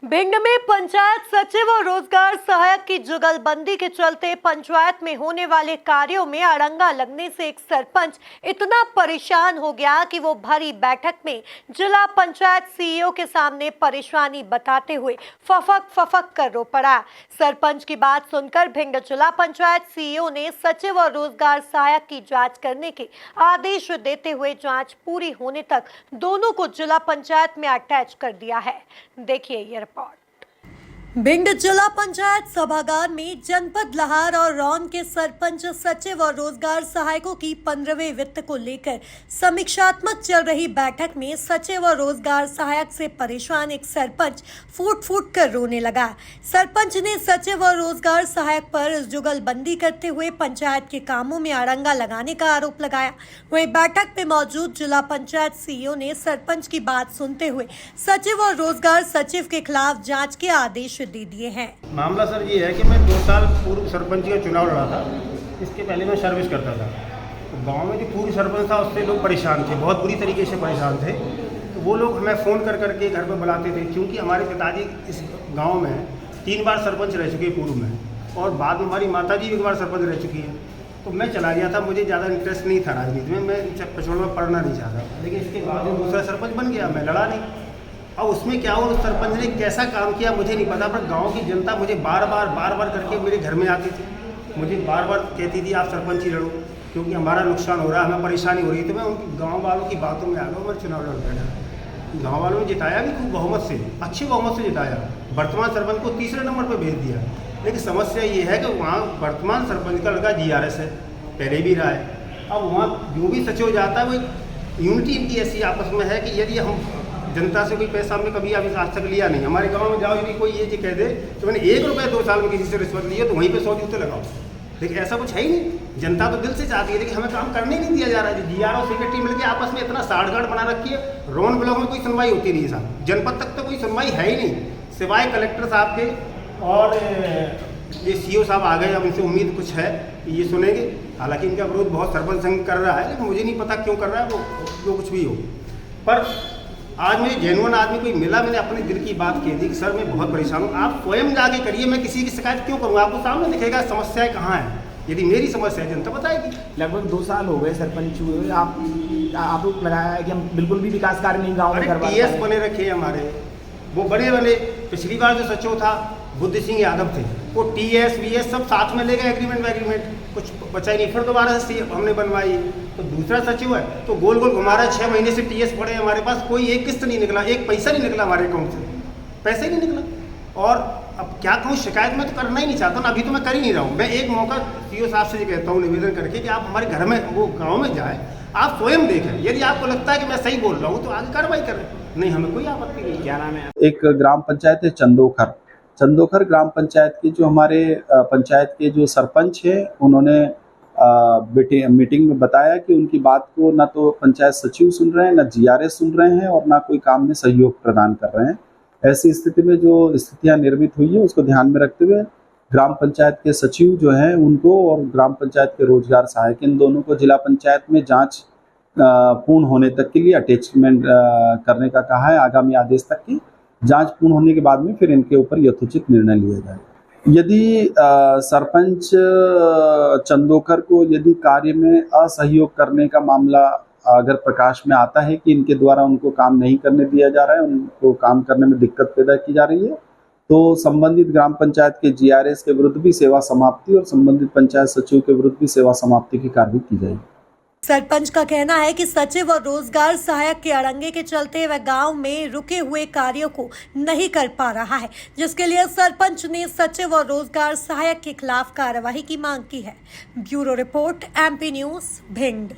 भिंड में पंचायत सचिव और रोजगार सहायक की जुगलबंदी के चलते पंचायत में होने वाले कार्यों में अड़ंगा लगने से एक सरपंच इतना परेशान हो गया कि वो भरी बैठक में जिला पंचायत सीईओ के सामने परेशानी बताते हुए फफक कर रो पड़ा। सरपंच की बात सुनकर भिंड जिला पंचायत सीईओ ने सचिव और रोजगार सहायक की जांच करने के आदेश देते हुए जांच पूरी होने तक दोनों को जिला पंचायत में अटैच कर दिया है। देखिए ये रिपोर्ट। भिंड जिला पंचायत सभागार में जनपद लहार और रौन के सरपंच सचिव और रोजगार सहायकों की 15वें वित्त को लेकर समीक्षात्मक चल रही बैठक में सचिव और रोजगार सहायक से परेशान एक सरपंच फूट कर रोने लगा। सरपंच ने सचिव और रोजगार सहायक पर जुगलबंदी करते हुए पंचायत के कामों में अड़ंगा लगाने का आरोप लगाया। वहीं बैठक में मौजूद जिला पंचायत सीईओ ने सरपंच की बात सुनते हुए सचिव और रोजगार सचिव के खिलाफ जाँच के आदेश दे दिए हैं। मामला सर ये है कि मैं 2 साल पूर्व सरपंच का चुनाव लड़ा था। इसके पहले मैं सर्विस करता था। तो गांव में जो पूर्व सरपंच था उससे लोग परेशान थे, बहुत बुरी तरीके से परेशान थे। तो वो लोग हमें फ़ोन कर करके घर पर बुलाते थे, क्योंकि हमारे पिताजी इस गाँव में 3 बार सरपंच रह चुके पूर्व में, और बाद में हमारी माता जी भी 1 बार सरपंच रह चुकी हैं। तो मैं चला गया था, मुझे ज़्यादा इंटरेस्ट नहीं था राजनीति में, मैं पिछड़ में पढ़ना नहीं चाहता। लेकिन इसके बाद दूसरा सरपंच बन गया, मैं लड़ा नहीं। अब उसमें क्या हुआ, उस सरपंच ने कैसा काम किया मुझे नहीं पता, पर गांव की जनता मुझे बार बार करके मेरे घर में आती थी, मुझे बार कहती थी आप सरपंच ही लड़ो, क्योंकि हमारा नुकसान हो रहा है, हमें परेशानी हो रही है। तो मैं उनकी गांव वालों की बातों में आ गया, मैं चुनाव लड़ बैठा। गाँव वालों ने जिताया भी खूब बहुमत से, अच्छे बहुमत से जिताया। वर्तमान सरपंच को 3रे नंबर पर भेज दिया। लेकिन समस्या ये है कि वहाँ वर्तमान सरपंच का लड़का GRS है, पहले भी रहा है। अब वहाँ जो भी सचिव जाता है वो यूनिटी इनकी ऐसी आपस में है कि यदि हम जनता से कोई पैसा हमने कभी अभी आज तक लिया नहीं। हमारे गांव में जाओ, यदि कोई ये कह दे तो मैंने 1 रुपया 2 साल में किसी से रिश्वत ली है, तो वहीं पे 100 जूते लगाओ। लेकिन ऐसा कुछ है ही नहीं। जनता तो दिल से चाहती है, लेकिन हमें काम करने नहीं दिया जा रहा है। GR और सेक्रेटरी मिलकर आपस में इतना साठगांठ बना रखी है। रोन ब्लॉक में कोई सुनवाई होती नहीं है साहब, जनपद तक तो कोई सुनवाई है ही नहीं, सिवाय कलेक्टर साहब के। और ये सीईओ साहब आ गए, अब इनसे उम्मीद कुछ है कि ये सुनेंगे। हालांकि इनका विरोध बहुत सरपंच संघ कर रहा है, लेकिन मुझे नहीं पता क्यों कर रहा है, वो कुछ भी हो। पर आज मुझे जेन्युइन आदमी कोई मिला, मैंने अपने दिल की बात कह दी कि सर मैं बहुत परेशान हूँ, आप स्वयं जाके करिए, मैं किसी की शिकायत क्यों करूँ? आपको सामने दिखेगा समस्याएं कहाँ हैं। यदि मेरी समस्या है जनता बताएगी। लगभग 2 साल हो गए सरपंच हुए, आप लोग लगाया है कि हम बिल्कुल भी विकास कार्य नहीं गाँव में करवा। TS बने रखे हमारे, वो बने। पिछली बार जो सचिव था बुद्ध सिंह यादव थे, वो TS VS सब साथ में ले गए, एग्रीमेंट कुछ बचा ही नहीं। फिर दोबारा से हमने बनवाई, तो दूसरा सचिव है तो गोल घुमा रहा है। 6 महीने से TS पड़े हमारे पास, कोई एक किस्त नहीं निकला, एक पैसा नहीं निकला हमारे अकाउंट से, पैसे नहीं निकला। और अब क्या कहूँ, शिकायत में तो करना ही नहीं चाहता ना, अभी तो मैं कर ही नहीं रहा हूँ। मैं एक मौका सीईओ साहब से कहता हूँ निवेदन करके कि आप हमारे घर में, वो गाँव में जाए, आप स्वयं देखें। यदि आपको लगता है कि मैं सही बोल रहा हूँ तो आगे कार्रवाई करें, नहीं हमें कोई आपत्ति नहीं। क्या नाम है? एक ग्राम पंचायत है चंदोखर ग्राम पंचायत की जो हमारे पंचायत के जो सरपंच है, उन्होंने मीटिंग में बताया कि उनकी बात को ना तो पंचायत सचिव सुन रहे हैं, ना GRS सुन रहे हैं, और ना कोई काम में सहयोग प्रदान कर रहे हैं। ऐसी स्थिति में जो स्थितियां निर्मित हुई है उसको ध्यान में रखते हुए ग्राम पंचायत के सचिव जो हैं उनको और ग्राम पंचायत के रोजगार सहायक, इन दोनों को जिला पंचायत में जाँच पूर्ण होने तक के लिए अटैचमेंट करने का कहा है। आगामी आदेश तक की जांच पूर्ण होने के बाद में फिर इनके ऊपर यथोचित निर्णय लिया जाए। यदि सरपंच चंदोखर को यदि कार्य में असहयोग करने का मामला अगर प्रकाश में आता है कि इनके द्वारा उनको काम नहीं करने दिया जा रहा है, उनको काम करने में दिक्कत पैदा की जा रही है, तो संबंधित ग्राम पंचायत के GRS के विरुद्ध भी सेवा समाप्ति और संबंधित पंचायत सचिव के विरुद्ध भी सेवा समाप्ति की कार्रवाई की जाएगी। सरपंच का कहना है कि सचिव और रोजगार सहायक के अड़ंगे के चलते वह गांव में रुके हुए कार्यों को नहीं कर पा रहा है, जिसके लिए सरपंच ने सचिव और रोजगार सहायक के खिलाफ कार्रवाई की मांग की है। Bureau report MP news Bhind.